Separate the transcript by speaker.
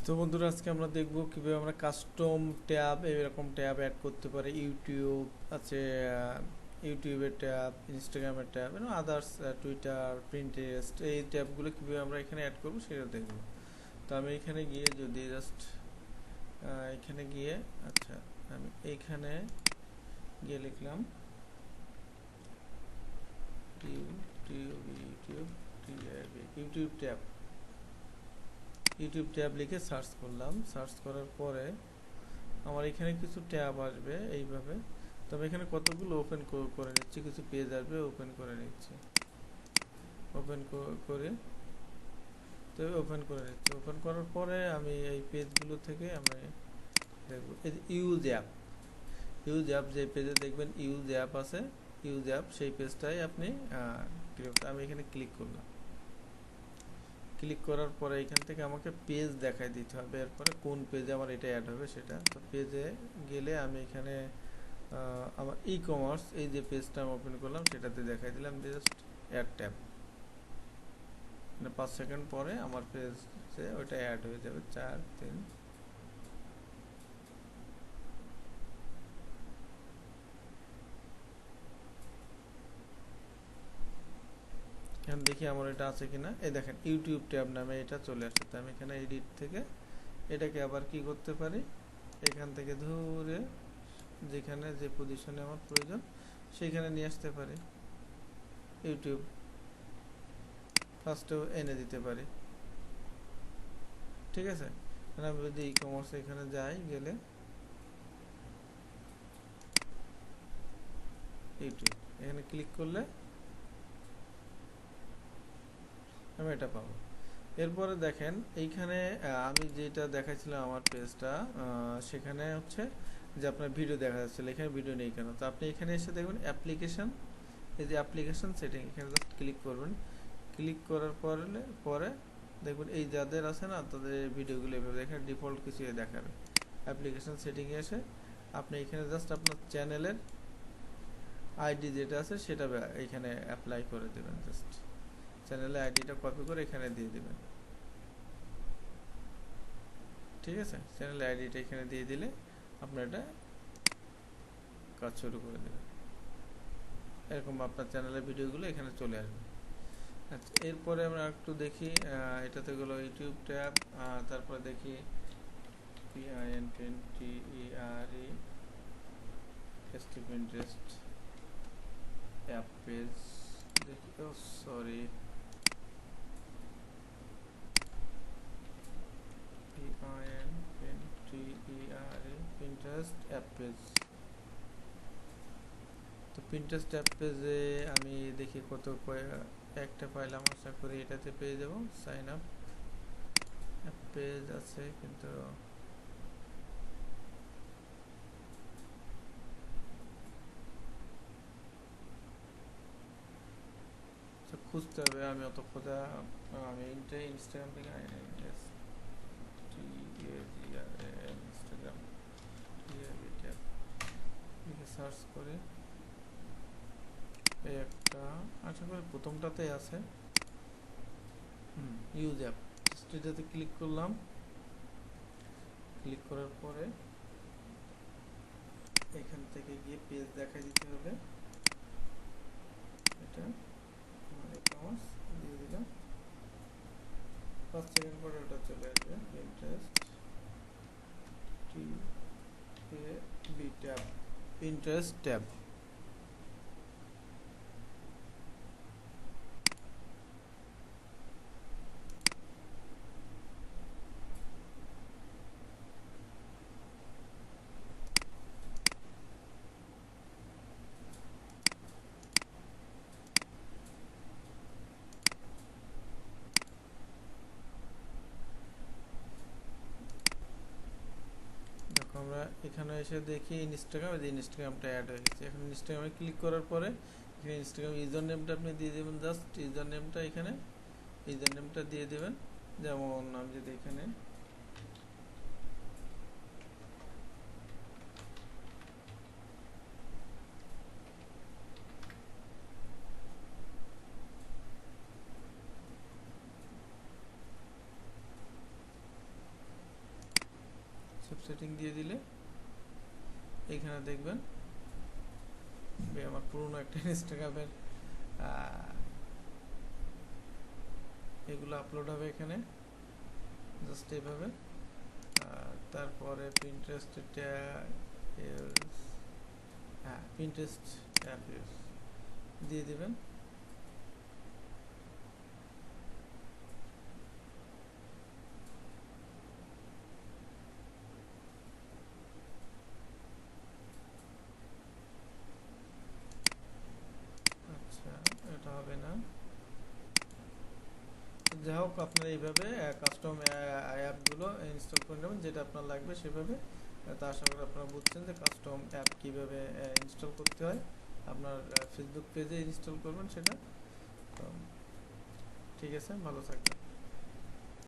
Speaker 1: তো বন্ধুরা, আজকে আমরা দেখব কিভাবে আমরা কাস্টম ট্যাব এরকম ট্যাব অ্যাড করতে পারি। ইউটিউব আছে, ইউটিউবের ট্যাব, ইনস্টাগ্রামের ট্যাব এবং আদার্স, টুইটার, প্রিন্টারেস্ট, এই ট্যাবগুলো কিভাবে আমরা এখানে অ্যাড করব সেটা দেখব। তো আমি এখানে গিয়ে যদি জাস্ট এখানে গিয়ে, আচ্ছা, আমি এইখানে গিয়ে লিখলাম YouTube YouTube YouTube tab, YouTube tab লিখে সার্চ করলাম। সার্চ করার পরে আমার এখানে কিছু ট্যাব আসবে এইভাবে। তো আমি এখানে কতগুলো ওপেন করে নিচ্ছি, কিছু পেজ আসবে, ওপেন করে নিচ্ছি। ওপেন করে তো ওপেন করে নিচ্ছি। ওপেন করার পরে আমি এই পেজগুলো থেকে আমি দেখব এই ইউজ অ্যাপ। ইউজ অ্যাপ যে পেজে দেখবেন ইউজ অ্যাপ আছে, ইউজ অ্যাপ সেই পেজটাই আপনি আমি এখানে ক্লিক করলাম। ক্লিক করার পরে এখান থেকে আমাকে পেজ দেখাই দিতে হবে। এরপরে কোন পেজে আমার এটা অ্যাড হবে সেটা। তো পেজে গেলে আমি এখানে আমার ই কমার্স এই যে পেজটা আমি ওপেন করলাম সেটাতে দেখাই দিলাম জাস্ট অ্যাড ট্যাব। মানে 5 সেকেন্ড পরে আমার পেজে ওইটা অ্যাড হয়ে যাবে। 4 3 এখন দেখি আমার এটা আছে কিনা। এই দেখেন ইউটিউব ট্যাব নামে এটা চলে আসছে। তো আমি এখানে এডিট থেকে এটাকে আবার কি করতে পারি, এখান থেকে ধরে যেখানে যে পজিশনে আমার প্রয়োজন সেইখানে নিয়ে আসতে পারি। ইউটিউব ফার্স্টেও এনে দিতে পারি, ঠিক আছে। আমি যদি ই কমার্স এখানে যাই, গেলে ইউটিউব এখানে ক্লিক করলে আমি এটা পাবো। এরপরে দেখেন এইখানে আমি যেটা দেখাচ্ছিলাম আমার পেজটা, সেখানে হচ্ছে যে আপনার ভিডিও দেখা যাচ্ছিল, এখানে ভিডিও নেই কেন। তো আপনি এখানে এসে দেখবেন অ্যাপ্লিকেশন, এই যে অ্যাপ্লিকেশন সেটিং, এখানে জাস্ট ক্লিক করবেন। ক্লিক করার পরে দেখবেন এই যাদের আছে না তাদের ভিডিওগুলো এভাবে এখানে ডিফল্ট কিছু দেখাবে। অ্যাপ্লিকেশন সেটিংয়ে এসে আপনি এখানে জাস্ট আপনার চ্যানেলের আইডি যেটা আছে সেটা এখানে অ্যাপ্লাই করে দেবেন। জাস্ট চ্যানেলের আইডিটা কপি করে এখানে দিয়ে দেবেন, ঠিক আছে। চ্যানেলের আইডিটা এখানে দিয়ে দিলে আপনার এটা কাজ শুরু করে দেবেন। এরকম আপনার চ্যানেলের ভিডিওগুলো এখানে চলে আসবে। আচ্ছা, এরপরে আমরা একটু দেখি, এটাতে গেলো ইউটিউব ট্যাব। তারপরে দেখি Pinterest অ্যাপ পেজ দেখি। ও সরি, Pinterest অ্যাপ পেজ। তো Pinterest অ্যাপ পেজে আমি দেখি কত একটা পাইলাম, আশা করি এটাতে পেয়ে যাব। সাইন আপ অ্যাপ পেজ আছে কিন্তু খুঁজতে হবে, আমি অত খোঁজা, আমি ইনস্টাগ্রাম থেকে ইনস্টাগ্রাম সার্চ করে এই একটা, আশা করি প্রথমটাতেই আছে ইউজ অ্যাপ। এটাতে ক্লিক করলাম। ক্লিক করার পরে এখান থেকে গিয়ে পেজ দেখাই দিতে হবে। এটা কমার্স দিয়ে দিলাম। 5 সেকেন্ড পরে ওটা চলে আসবে। Pinterest tab. দেখো আমরা এখানে এসে দেখি ইনস্টাগ্রাম, এই যে ইনস্টাগ্রামটা অ্যাড হয়ে গেছে। এখন ইনস্টাগ্রামে ক্লিক করার পরে এখানে ইনস্টাগ্রাম ইউজার নেমটা আপনি দিয়ে দেবেন। জাস্ট ইউজার নেমটা এখানে ইউজার নেমটা দিয়ে দেবেন। যেমন আমি যদি এখানে সেভ সেটিং দিয়ে দিলে এইখানে দেখবেন আমার পুরনো একটা ইনস্টাগ্রামের এগুলো আপলোড হবে এখানে জাস্ট এইভাবে। তারপরে পিন্টারেস্ট পিন্টারেস্ট অ্যাপ ইউজ দিয়ে দিবেন। আচ্ছা, এটা হবে না। যাই হোক, আপনার এইভাবে কাস্টম অ্যাপগুলো ইনস্টল করে নেবেন যেটা আপনার লাগবে সেভাবে। তা আশা করি আপনারা বুঝছেন যে কাস্টম অ্যাপ কীভাবে ইনস্টল করতে হয়। আপনার ফেসবুক পেজে ইনস্টল করবেন সেটা। তো ঠিক আছে, ভালো থাকবেন।